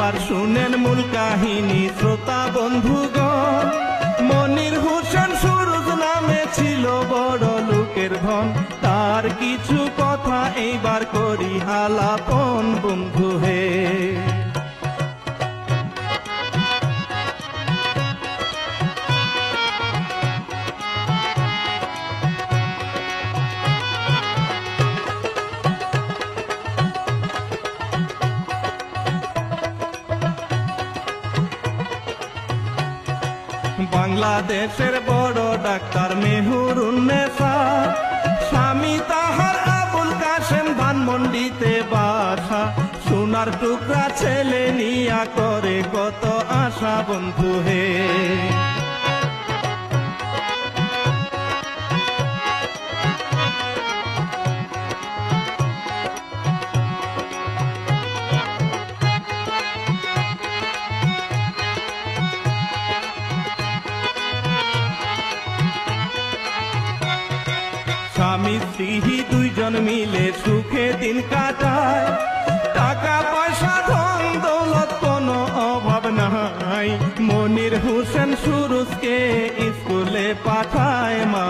এবার শুনেন মূল কাহিনী শ্রোতা বন্ধুগণ। মনির হোসেন সুরজ নামে ছিল বড় লোকের ধন, তার কিছু কথা এইবার করি আলাপন বন্ধু হে। বাংলাদেশের বড় ডাক্তার মেহেরুন্নেসা, স্বামী তাহার আবুল কাশেম ধানমন্ডিতে বাসা। সোনার টুকরা ছেলে নিয়া করে কত আশা বন্ধু হে। স্বামী স্ত্রী দুইজন মিলে সুখে দিন কাটায়, টাকা পয়সা ধন দৌলত কোনো অভাব নাই। মনির হোসেন সুরজকে স্কুলে পাঠায় মা।